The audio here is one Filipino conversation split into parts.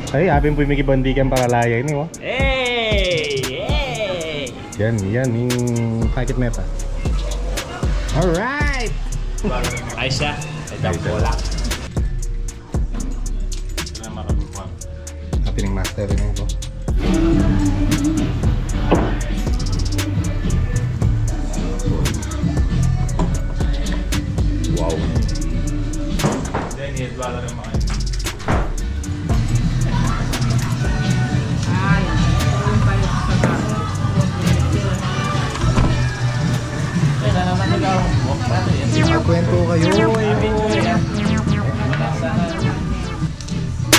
Ay, apin po may kibandikan para laya ini, oh. Hey! Hey! Yan, yung packet meta. Alright! Ayos siya. Ito bola. Ating master rin ito. Wow. Dahil wala rin mga Magkwento kayo.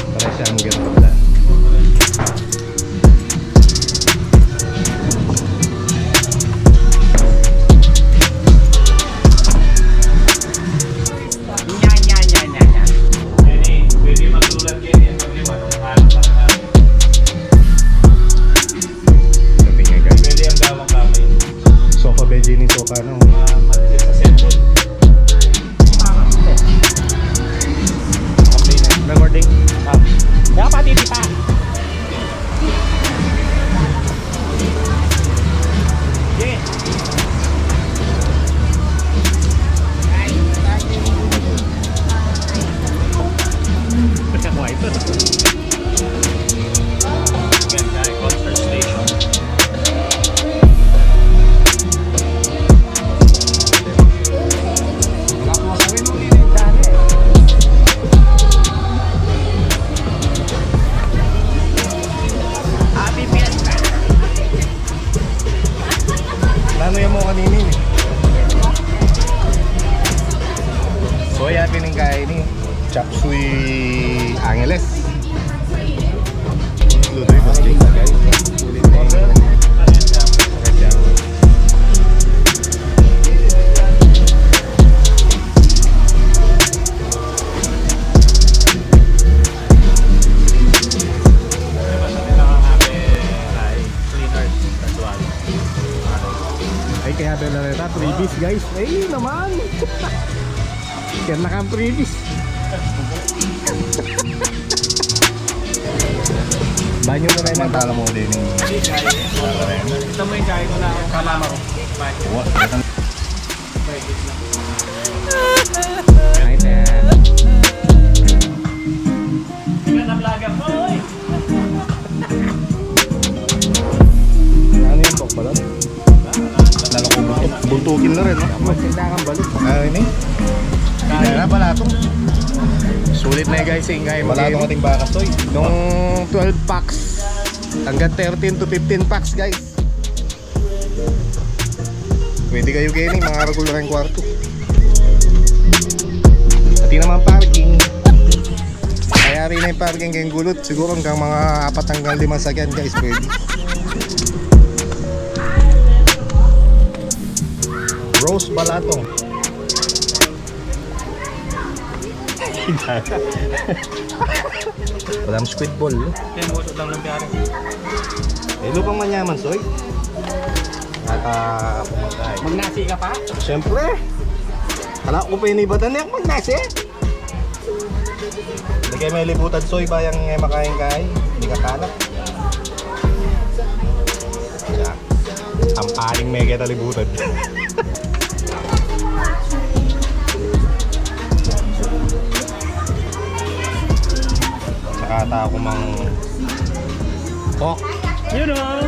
Para siyang ganito pala. pwede magtulad kayo yan. Pwede matungkalan ka na namin. Sabi nga guys. Pwede ang gawang kamay. Sofa veggie ni Soka, no? Matilis sa cellphone. Recording? Kaya pati di pa. Yeah. White. Ganda, concert station. Happy Fiesta. Lano yan mo kanina eh. So, yapin ng kain ni Chop Suey Angeles. Ludoy Basting na guys. Ulit na yun. Ay, kaya bela reta, previous guys. Ay, naman! Kaya nakang previous. Banyo na rin ang tala mo din. Ito mo yung kaya ko na ang kalama ko. Hi, Dan. Tingnan na vlogger mo, oy! Ano yung talk ba doon? Lalo ko buntukin na rin, no? Magtinda kang balik. Ini? Kaya na pala itong sulit na guys, ingay wala itong ating bakas toy. Nung 12 packs hanggang 13 to 15 packs guys. Pwede kayo gaining mga regular ang kwarto. Pati naman parking. Kaya rin na yung parking kayong gulot. Siguro hanggang mga 4 hanggang 5 sakyan guys pwede. Rose Balatong. Walang squid ball. Yan, usot lang ng piyari. Eh, lupang manyaman, soy. Pumatay. Magnasi ka pa? Siyempre. Kala ko pa inibatan niya magnasi. Hindi kayo may libutan, soy, bayang makain-kain. Hindi ka kalat. Yeah. Ang paling mega talibutan. Kata ako mang Kok. You know!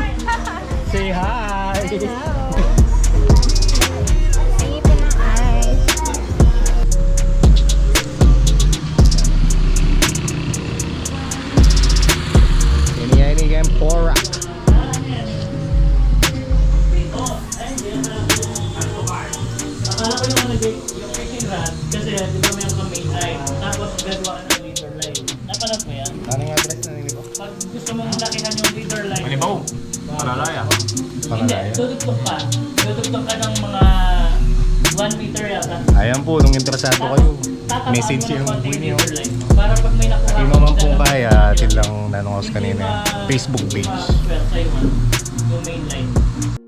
Say hi! Ini Empora. Akala ko yung fishing rod kasi di ba may main line tapos gagawa ka ng leader line. Napanood mo yan? Ano yung address na nilito? Pag gusto mong lakihan yung leader line, Manibaw. Malalaya. hindi, tutugtog ka. Tutugtog ka ng mga 1 meter yata. Ayan po, nung interesado kayo, Tatabaan message mo ng yung konting video. leader line. Para pag may nakuha Di naman po kaya, atin lang nanong kanina. Facebook page. Sa'yo man, yung main line.